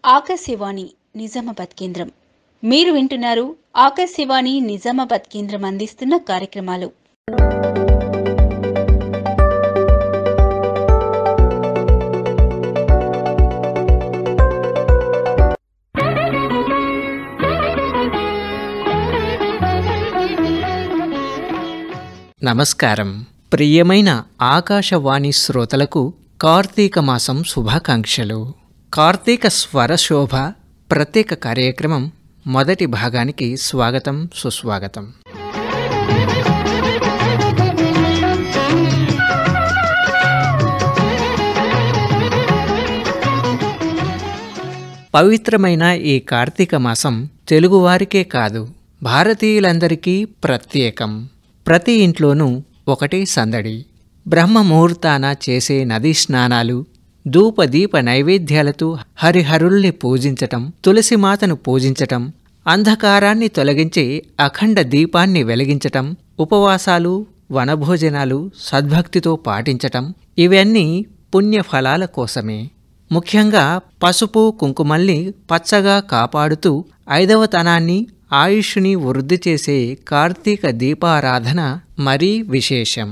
ఆకాశవాణి నిజామాబాద్ కేంద్రం. మీరు వింటున్నారు ఆకాశవాణి నిజామాబాద్ కేంద్రం అందిస్తున్న కార్యక్రమాలు. నమస్కారం. ప్రియమైన ఆకాశవాణి శ్రోతలకు కార్తీక మాసం శుభాకాంక్షలు. కార్తీక స్వరశోభ ప్రత్యేక కార్యక్రమం మొదటి భాగానికి స్వాగతం, సుస్వాగతం. పవిత్రమైన ఈ కార్తీక మాసం తెలుగువారికే కాదు, భారతీయులందరికీ ప్రత్యేకం. ప్రతి ఇంట్లోనూ ఒకటే సందడి. బ్రహ్మ ముహూర్తాన చేసే నదీ స్నానాలు, ధూపదీప నైవేద్యాలతో హరిహరుల్ని పూజించటం, తులసిమాతను పూజించటం, అంధకారాన్ని తొలగించే అఖండ దీపాన్ని వెలిగించటం, ఉపవాసాలు, వనభోజనాలు సద్భక్తితో పాటించటం, ఇవన్నీ పుణ్యఫలాల కోసమే. ముఖ్యంగా పసుపు కుంకుమల్ని పచ్చగా కాపాడుతూ ఐదవతనాన్ని, ఆయుష్ని వృద్ధి చేసే కార్తీక దీపారాధన మరీ విశేషం.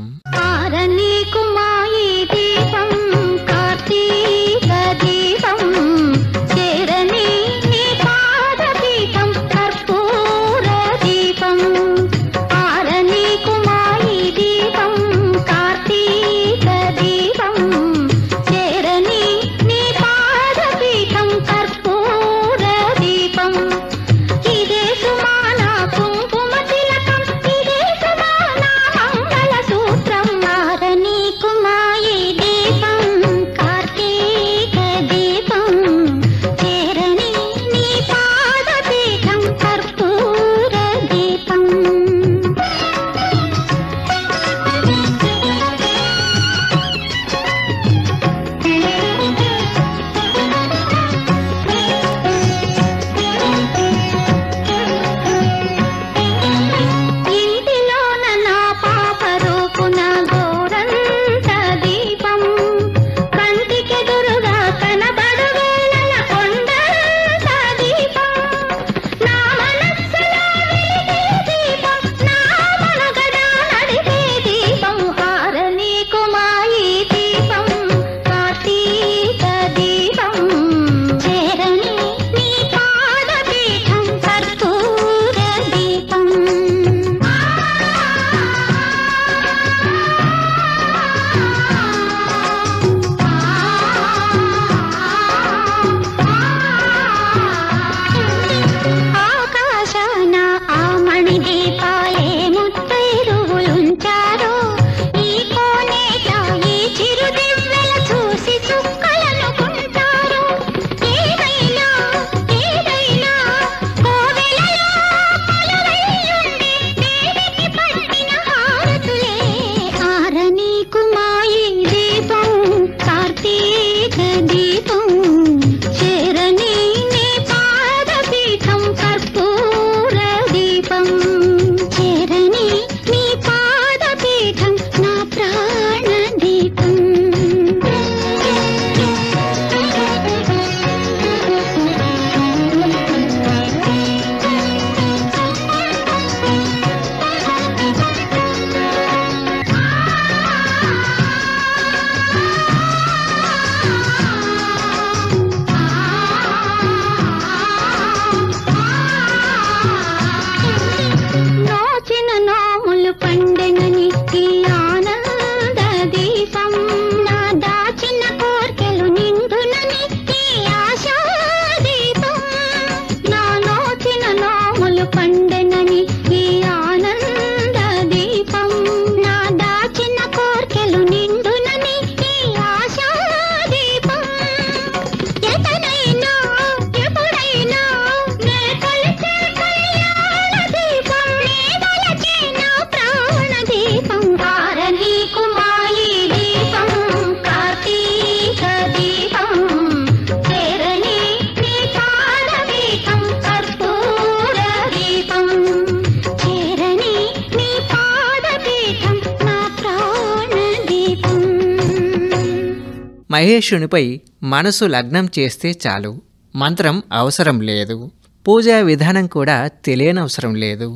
మహేషునిపై మనసు లగ్నం చేస్తే చాలు, మంత్రం అవసరం లేదు, పూజా విధానం కూడా తెలియనవసరం లేదు.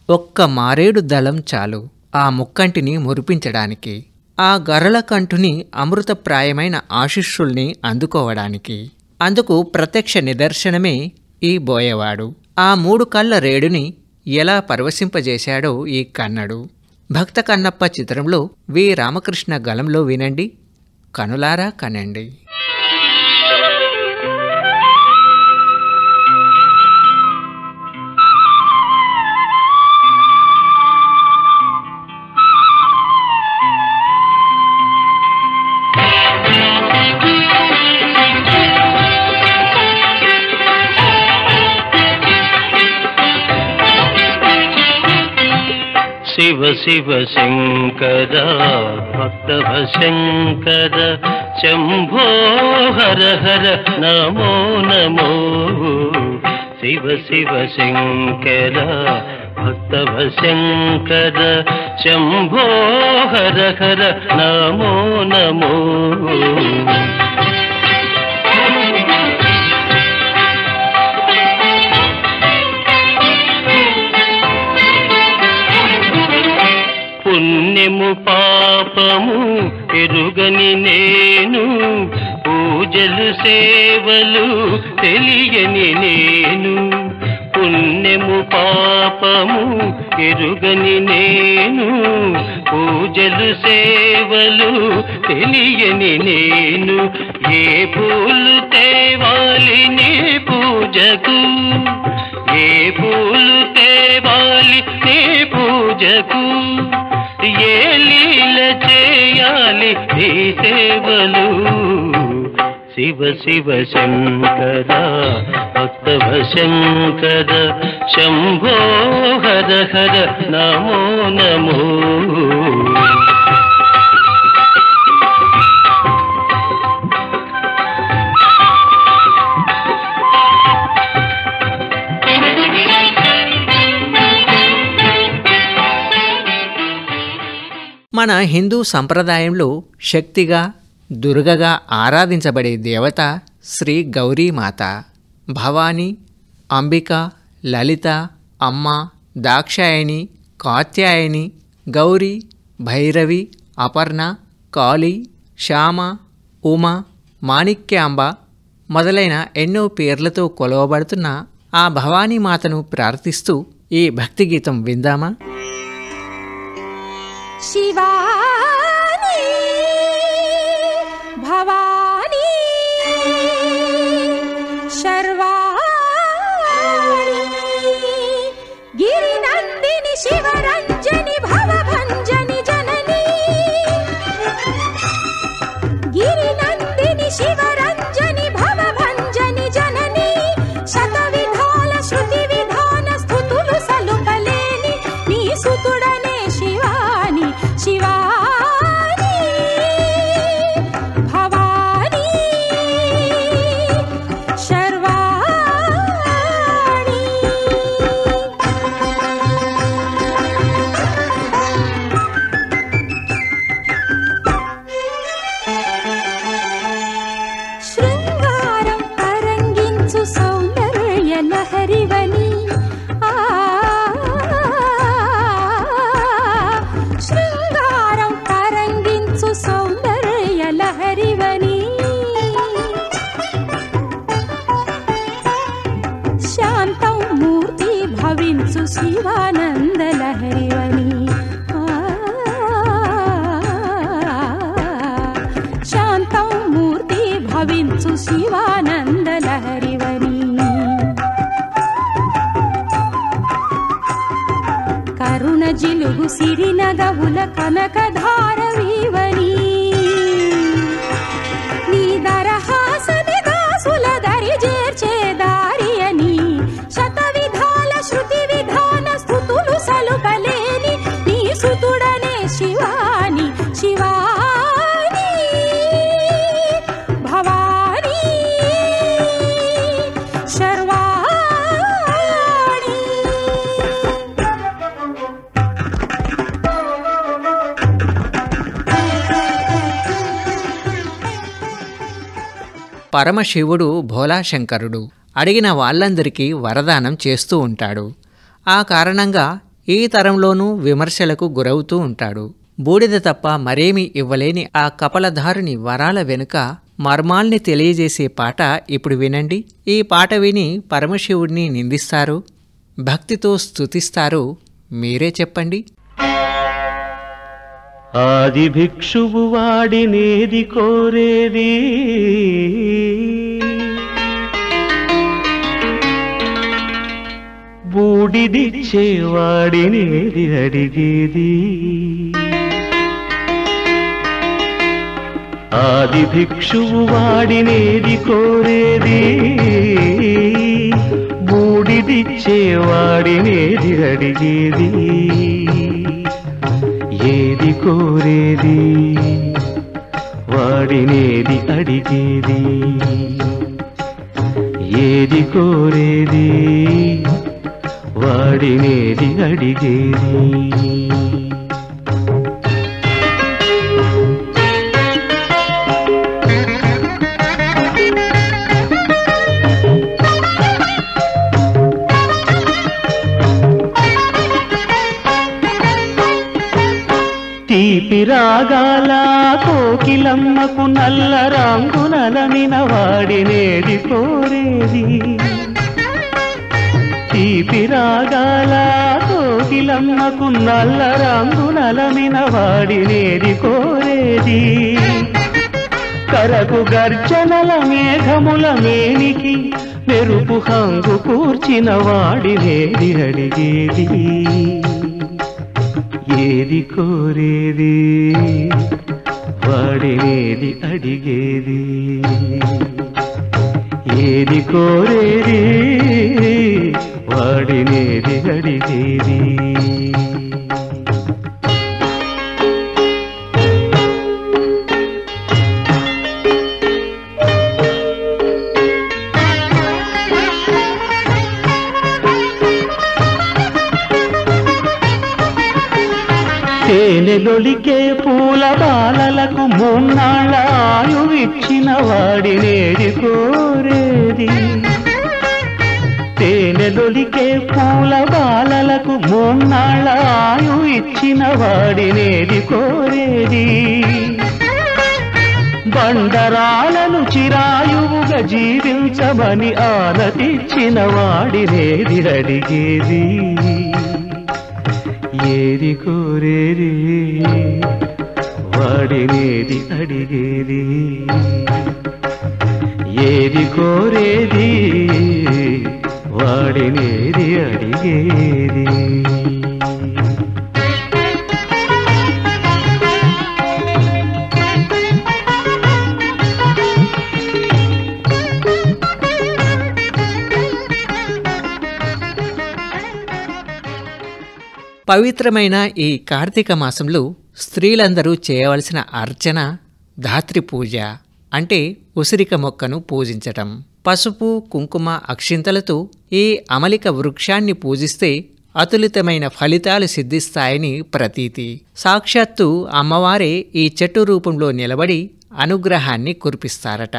ఒక్క మారేడు దళం చాలు ఆ ముక్కంటిని మురిపించడానికి, ఆ గరళకంఠుని అమృతప్రాయమైన ఆశీస్సుల్ని అందుకోవడానికి. అందుకు ప్రత్యక్ష నిదర్శనమే ఈ బోయవాడు. ఆ 3 కళ్ళ రేడుని ఎలా పరవశింపజేశాడో ఈ కన్నడు. భక్త కన్నప్ప చిత్రంలో వి రామకృష్ణ గళంలో వినండి, కనులారా కనండి. శివ శివ శంకర భక్తవ శంకర శంభో హర హర నమో నమో. శివ శివ శంకర భక్తవ శంకర శంభో హర హర నమో నమో. పుణ్యము పాపము ఎరుగని నేను, పూజలు సేవలు తెలియని నేను. పుణ్యము పాపము ఎరుగని నేను, పూజలు సేవలు తెలియని నేను. ఏ పూలు తేవాలి నీ పూజకు, ఏ పూలు తేవాలి నీ పూజకు, ఏ లీల చేయాలి నీ సేవలు. శివ శివ శంకర భక్తవ శంకర శంభో హర హర నమో నమో. మన హిందూ సంప్రదాయంలో శక్తిగా, దుర్గగా ఆరాధించబడే దేవత శ్రీ గౌరీమాత. భవానీ, అంబిక, లలిత, అమ్మ, దాక్షాయణి, కాత్యాయని, గౌరీ, భైరవి, అపర్ణ, కాళీ, శ్యామ, ఉమ, మాణిక్యాంబ మొదలైన ఎన్నో పేర్లతో కొలవబడుతున్న ఆ భవానీమాతను ప్రార్థిస్తూ ఈ భక్తి గీతం విందామా? శివాని భవాని శర్వాణి గిరినందిని శివరంజని భవభంజని జనని, గిరినందిని శివరంజని భవభంజని జనని. శతవిధాల శృతి విధాన స్తుతులు సలుపలేని నీ సుతుడనే శివాని. శివాని భవాని శర్వాణి. శృంగారం తరంగించు సౌందర్య లహరివని, శృంగారం తరంగించు సౌందర్య లహరివని. శాంతం మూర్తి భవించు శివానంద లహరివని. శాంతం మూర్తి భవించు శివానంద లహరివని. కరుణ జిలుగు సిరినగవుల కనకధారవీవని. నీ దరహాసని దాసుల దరి చేర్చే దారియని. శతవిధాల శృతి విధాన స్తుతులు సలుపలేని నీ సుతుడనే శివాని. శివాని భవాని శర్వాణి. పరమశివుడు భోలాశంకరుడు అడిగిన వాళ్ళందరికీ వరదానం చేస్తూ ఉంటాడు. ఆ కారణంగా ఈ తరంలోనూ విమర్శలకు గురవుతూ ఉంటాడు. బూడిద తప్ప మరేమీ ఇవ్వలేని ఆ కపలధారుని వరాల వెనుక మర్మాల్ని తెలియజేసే పాట ఇప్పుడు వినండి. ఈ పాట విని పరమశివుడిని నిందిస్తారు, భక్తితో స్తుతిస్తారు, మీరే చెప్పండి. ఆది భిక్షువు వాడినేది కోరేది, బూడిదిచ్చేవాడినేది అడిగేది. ఆది భిక్షువు వాడినేది కోరేది, బూడిదిచ్చేవాడినేది అడిగేది. ఏది కోరేది వాడినేది అడిగేది, ఏది కోరేది వాడినేది అడిగేది. తీపి రాగాల కోకిలమ్మకు నల్ల రంగునలనిన వాడినేది కోరేది. తీపి రాగాల కోకిలమ్మకు నల్ల రంగునలనిన వాడినేది కోరేది. కరకు గర్జనల మేఘముల మేనికి మెరుపు హంగు కూర్చిన వాడినేది అడిగేది. ఏది కోరేది వాడినేది అడిగేది, ఏది కోరేది వాడినేది అడిగేది. తేనెలొలికే పూల బాలలకు మూన్నాళ్ళ ఆయువిచ్చిన వాడినేది కోరేది. తేనెలొలికే పూల బాలలకు మూన్నాళ్ళ ఆయువిచ్చిన వాడినేది కోరేది. బండరాలను చిరాయువుగా జీవించమని ఆనతిచ్చిన వాడినేది అడిగేది. ఏది కోరేది వాడినేది అడిగేది, ఏది కోరేది వాడినేది అడిగేది. పవిత్రమైన ఈ కార్తీక మాసంలో స్త్రీలందరూ చేయవలసిన అర్చన ధాత్రి పూజ, అంటే ఉసిరిక మొక్కను పూజించటం. పసుపు, కుంకుమ, అక్షింతలతో ఈ అమలిక వృక్షాన్ని పూజిస్తే అతులితమైన ఫలితాలు సిద్ధిస్తాయని ప్రతీతి. సాక్షాత్తు అమ్మవారే ఈ చెట్టు రూపంలో నిలబడి అనుగ్రహాన్ని కురిపిస్తారట.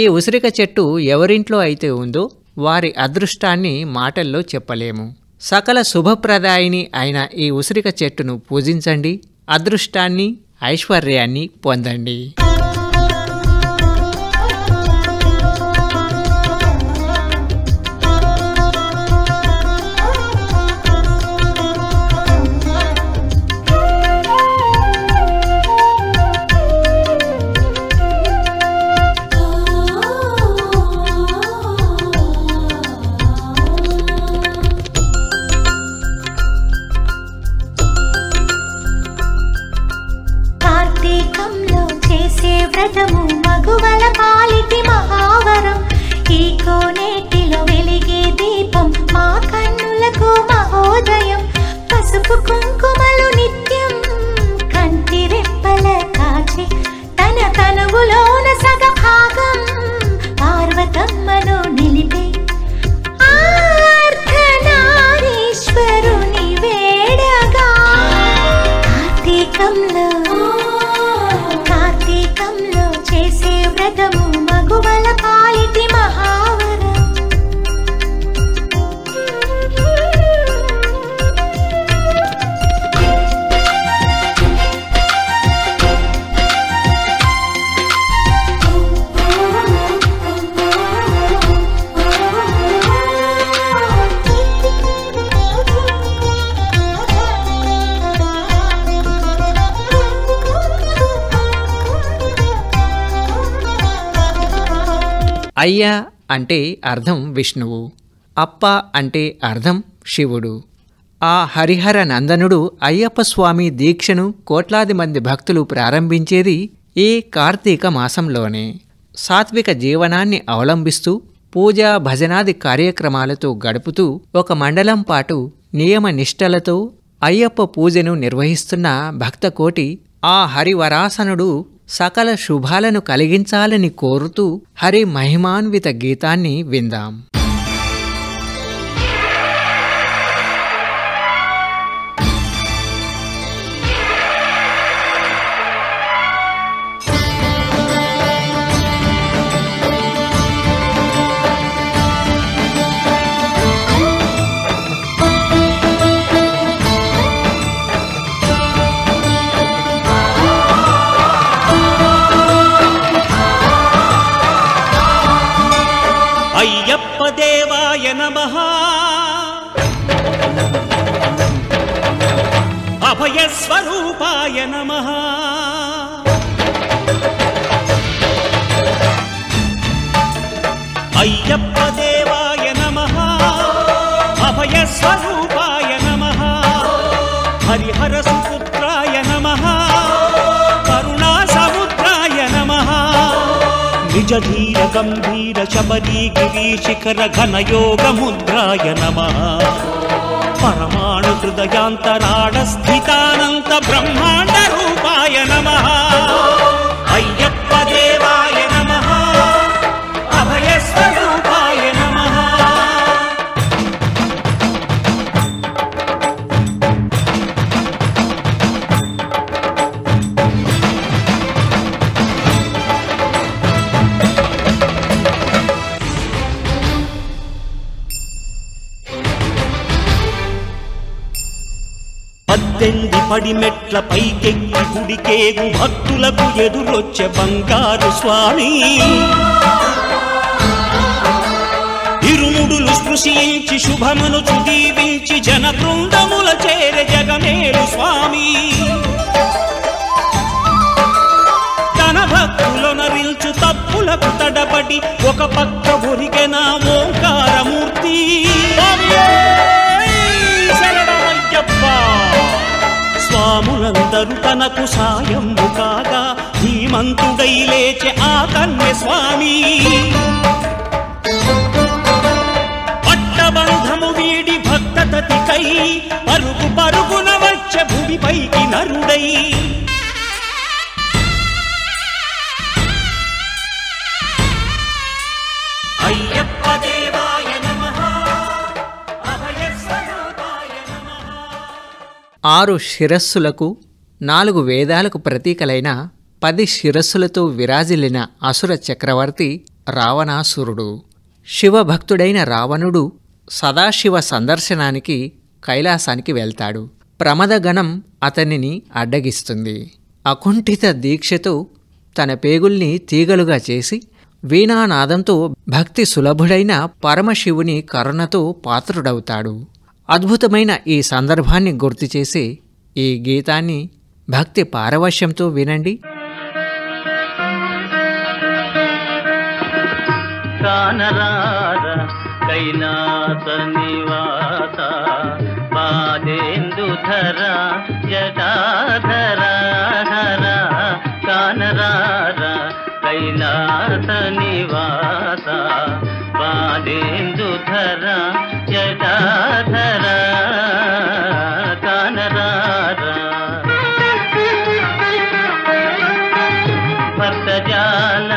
ఈ ఉసిరిక చెట్టు ఎవరింట్లో అయితే ఉందో వారి అదృష్టాన్ని మాటల్లో చెప్పలేము. సకల శుభప్రదాయిని అయిన ఈ ఉసిరిక చెట్టును పూజించండి, అదృష్టాన్ని, ఐశ్వర్యాన్ని పొందండి. కార్తీకంలో చేసే అయ్య అంటే అర్థం విష్ణువు, అప్ప అంటే అర్థం శివుడు. ఆ హరిహర నందనుడు అయ్యప్ప స్వామి దీక్షను కోట్లాది మంది భక్తులు ప్రారంభించేది ఈ కార్తీక మాసంలోనే. సాత్విక జీవనాన్ని అవలంబిస్తూ పూజా భజనాది కార్యక్రమాలతో గడుపుతూ ఒక మండలం పాటు నియమ నిష్టలతో అయ్యప్ప పూజను నిర్వహిస్తున్న భక్తకోటి ఆ హరివరాసనుడు సకల శుభాలను కలిగించాలని కోరుతూ హరి మహిమాన్విత గీతాన్ని విందాం. అయ్యప్ప దేవాయ నమః, అభయస్వరూపాయ నమః, అయ్యప్ప దేవాయ నమః, అభయస్వరూపాయ నమః, హరిహర సుపుత్రాయ నమః, కరుణా సముద్రాయ నమః, నిజ ధీర గంభీర శబరీ గిరి శిఖర ఘనయోగ ముద్రాయ నమః, పరమాణు హృదయాంతరాడ స్థితానంత బ్రహ్మాండ రూపాయ నమః, అయ్యప్ప దేవాయ నమః, అభయస్వరూపాయ నమః. పద్దెంది పడిమెట్ల పైకెక్కి గుడికేగు భక్తులకు ఎదురొచ్చే బంగారు స్వామి, ఇరుముడులు స్పృశించి శుభమును దీవించి జన బృందముల చేరే జగమేలు స్వామి, తన భక్తులొనరిల్చు తప్పులకు తడబడి ఒక పక్క ఒరిగెన ఓంకారమూర్తి. స్వాములందరూ తనకు సాయము కాగా ధీమంతుడై లేచే ఆ కన్య స్వామి, పట్టబంధము వీడి భక్తతతికై పరుగు పరుగున వచ్చే భూమిపైకి నరుడై. అయ్యప్ప దేవాయ నమః, అభయస్వరూపాయ నమః. 6 శిరస్సులకు 4 వేదాలకు ప్రతీకలైన 10 శిరస్సులతో విరాజిల్లిన అసుర చక్రవర్తి రావణాసురుడు. శివభక్తుడైన రావణుడు సదాశివ సందర్శనానికి కైలాసానికి వెళ్తాడు. ప్రమదగణం అతనిని అడ్డగిస్తుంది. అకుంఠిత దీక్షతో తన పేగుల్ని తీగలుగా చేసి వీణానాదంతో భక్తి సులభుడైన పరమశివుని కరుణతో పాత్రుడవుతాడు. అద్భుతమైన ఈ సందర్భాన్ని గుర్తుచేసే ఈ గీతాన్ని భక్తి పారవశ్యంతో వినండి. కానరార కైలాస నివాస పాదేందుధర జటాధర హర, కానరార కైలాస నివాస పాదేందుధర జటాధర కానరార, భక్తజాల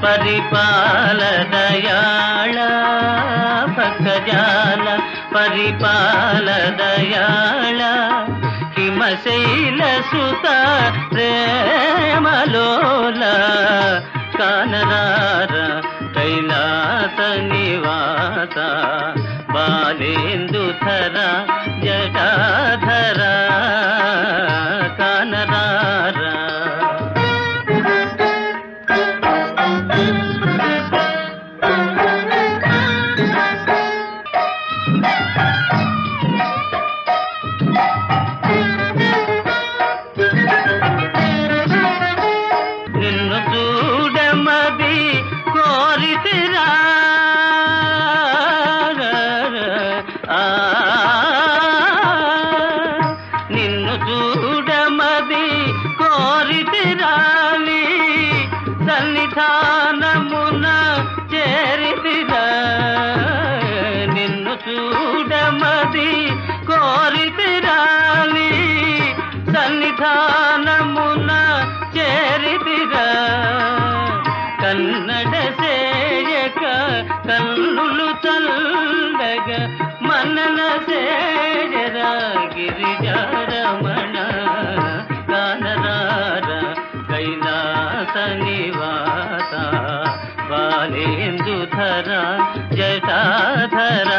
పరిపాల దయాళ, భక్తజాల పరిపాల దయాళ, హిమశైల సుత ప్రేమలోల, కానరార కైలాస నివాస బాలేందుధర జటాధర కానరార. నిన్ను చూడమది కోరి కోరితిరా నిన్ను చూడమది కోరితిరాని సన్నిధానమున చేరితిరా నిన్ను చూడమది కోరితిరాని సన్నిధానమున చేరితిరా కన్నడ సేయక కన్నులు చల్లగ మనన సేయరా గిరిజారమణ కానరార కైలాస నివాస బాలేందుధర జటాధర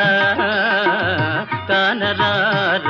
కానరార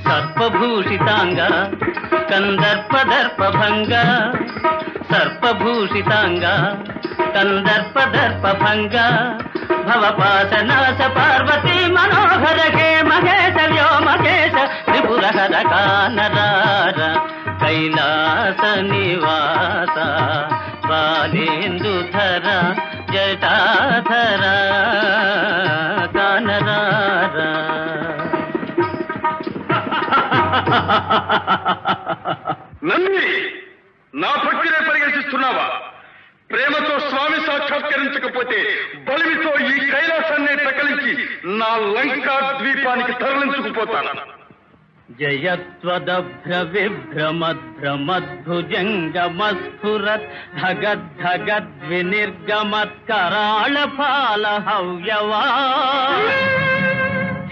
సర్పభూషితాంగ కందర్పదర్పభంగ సర్పభూషితాంగ కందర్పదర్పభంగ భవపాశనాశ పార్వతీ మనోహర హే మహేశ వ్యోమకేశ త్రిపురహర కానరార కైలాస నివాస బాలేందుధర జటాధర కానరార నన్ను నా భక్తినే పరిగణిస్తున్నావా? ప్రేమతో స్వామి సాక్షాత్కరించకపోతే బలిమితో ఈ కైలాసాన్ని ప్రకలించి నా లంకా ద్వీపానికి తరలించుకుపోతాను. జయత్వదభ్ర విభ్రమద్భ్రమద్భుజంగమస్ఫురత్ ధగద్ధగద్వినిర్గమత్కరాళ ఫాల హవ్యవా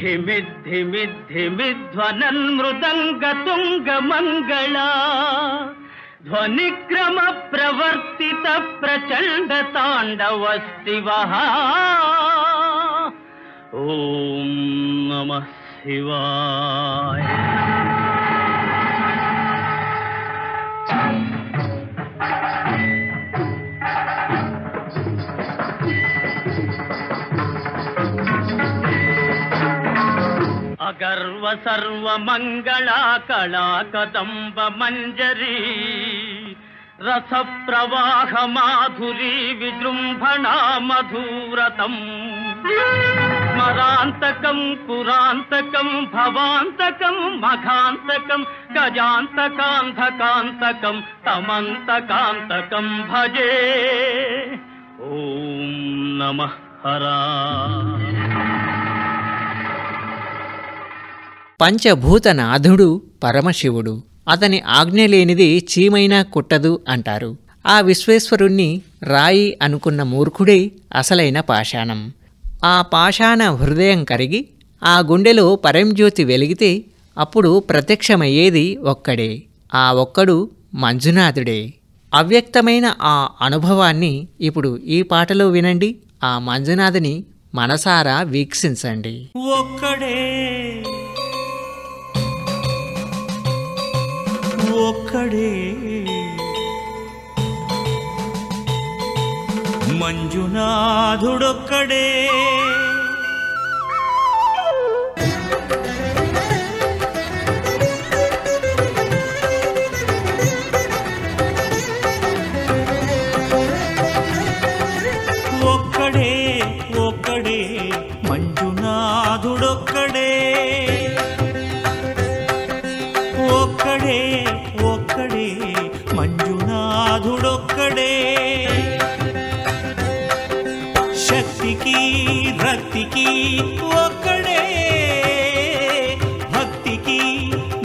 ధిమిద్ధిమిద్ధిమిధ్వనన్ మృదంగ తుంగ మంగళ ధ్వనిక్రమ ప్రవర్తిత ప్రచండ తాండవ శివః ఓం నమః శివాయ. అగర్వ సర్వ మంగళా కళా కదంబ మంజరీ రస ప్రవాహ మాధురీ విజృంభణా మధురతం స్మరాంతకం పురాంతకం భవాంతకం మఘాంతకం గజాంతకాంతకాంతకం తమంతకాంతకం భజే. ఓం నమః హరా. పంచభూతనాథుడు పరమశివుడు. అతని ఆజ్ఞ లేనిది చీమైనా కుట్టదు అంటారు. ఆ విశ్వేశ్వరుణ్ణి రాయి అనుకున్న మూర్ఖుడే అసలైన పాషాణం. ఆ పాషాణ హృదయం కరిగి ఆ గుండెలో పరంజ్యోతి వెలిగితే అప్పుడు ప్రత్యక్షమయ్యేది ఒక్కడే. ఆ ఒక్కడు మంజునాథుడే. అవ్యక్తమైన ఆ అనుభవాన్ని ఇప్పుడు ఈ పాటలో వినండి. ఆ మంజునాథుని మనసారా వీక్షించండి. ఒక్కడే ఒక్కడే మంజునాథుడొక్కడే ఒక్కడే ఒక్కడే మంజునాథుడొక్కడే ఒక్కడే ఒక్కడే మంజునాథుడొక్కడే శక్తికి రక్తికి ఒక్కడే భక్తికి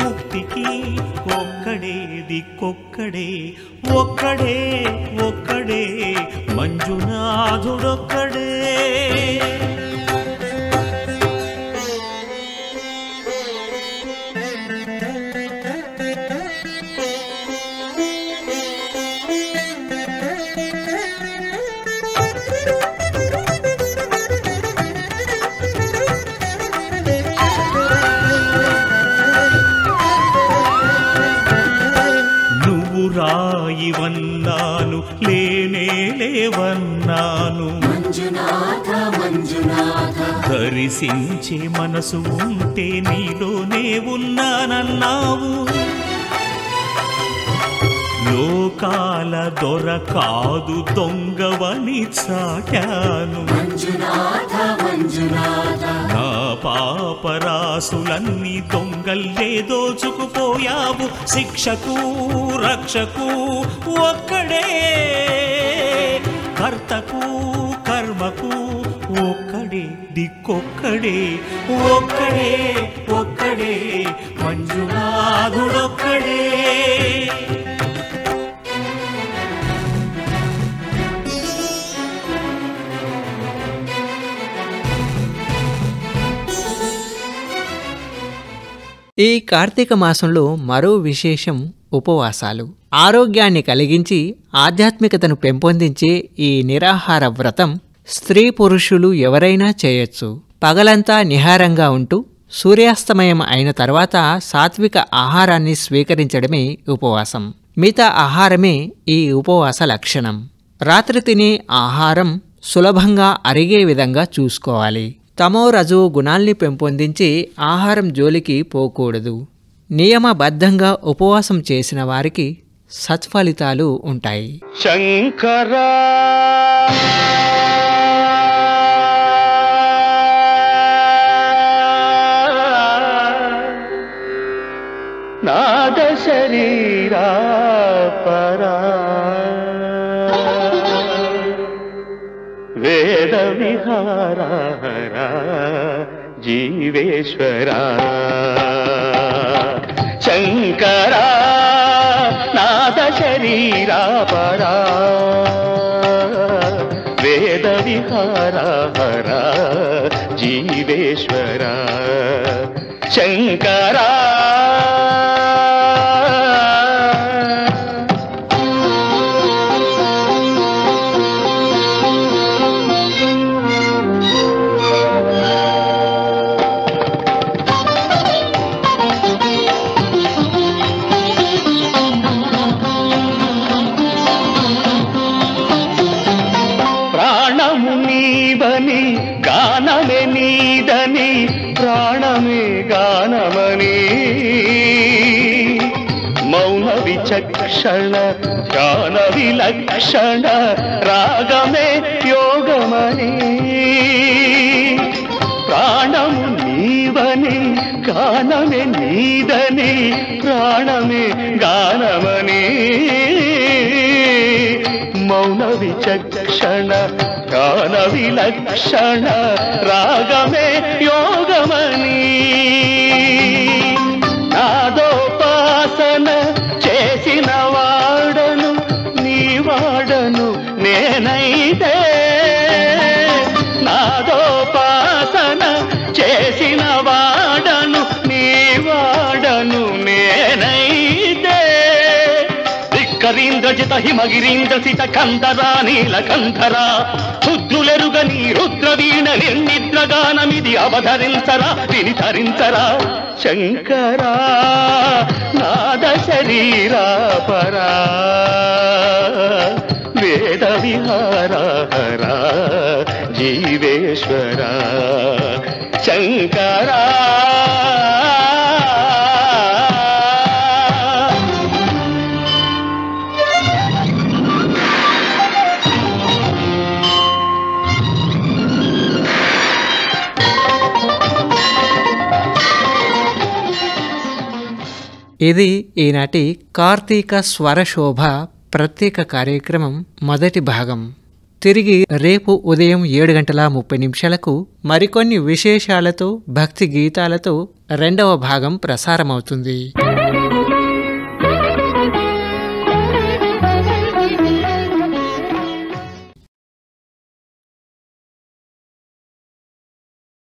ముక్తికి ఒక్కడే దిక్కొక్కడే ఒక్కడే ఒక్కడే మంజునాథుడొక్కడే లేవన్నాను. దర్శించే మనసు ఉంటే నీలోనే ఉన్నానన్నావు. లోకాల దొర కాదు దొంగవని చాటాను. నా పాపరాసులన్నీ దొంగల్లే దోచుకుపోయావు. శిక్షకు రక్షకు ఒక్కడే, కర్తకు కర్మకు ఒక్కడే, దిక్కొక్కడే, ఒక్కడే ఒక్కడే మంజునాథుడొక్కడే. ఈ కార్తీక మాసంలో మరో విశేషం ఉపవాసాలు. ఆరోగ్యాన్ని కలిగించి ఆధ్యాత్మికతను పెంపొందించే ఈ నిరాహార వ్రతం స్త్రీ పురుషులు ఎవరైనా చేయొచ్చు. పగలంతా నిహారంగా ఉంటూ సూర్యాస్తమయం అయిన తర్వాత సాత్విక ఆహారాన్ని స్వీకరించడమే ఉపవాసం. మిగతా ఆహారమే ఈ ఉపవాస లక్షణం. రాత్రి తినే ఆహారం సులభంగా అరిగే విధంగా చూసుకోవాలి. తమో రజో గుణాల్ని పెంపొందించి ఆహారం జోలికి పోకూడదు. నియమబద్ధంగా ఉపవాసం చేసిన వారికి సత్ఫలితాలు ఉంటాయి. శంకరా నాద శరీరా పరా వేద విహారా జీవేశ్వరా శంకరా నాద శరీరా పరా వేద విహారా జీవేశ్వరా శంకరా. గానమే నీదని ప్రాణమే గానమని మౌన విచక్షణ ధ్యాన విలక్షణ రాగమే యోగమని ప్రాణము నీవని గానమే నీదని ప్రాణమే గానమని మౌన విచక్షణ ధ్యాన విలక్షణ రాగమే యోగమని నాదోపాసన చేసిన వాడను నీ వాడను నేనైతే నాదోపాసన చేసిన వాడను నీ వాడను నేనైతే ధిక్కరీంద్రజిత హిమగిరీంద్ర సిత కంధరా నీలకంధరా రుద్రులెరుగని రుద్రవీణ నిర్నిద్రగానమిది అవధరించరా వినిధరించరా శంకరా నాద శరీరా పరా వేద విహారా జీవేశ్వరా శంకరా. ఇది ఈనాటి కార్తీక స్వరశోభ ప్రత్యేక కార్యక్రమం మొదటి భాగం. తిరిగి రేపు ఉదయం 7:30 మరికొన్ని విశేషాలతో భక్తి గీతాలతో రెండవ భాగం ప్రసారమవుతుంది.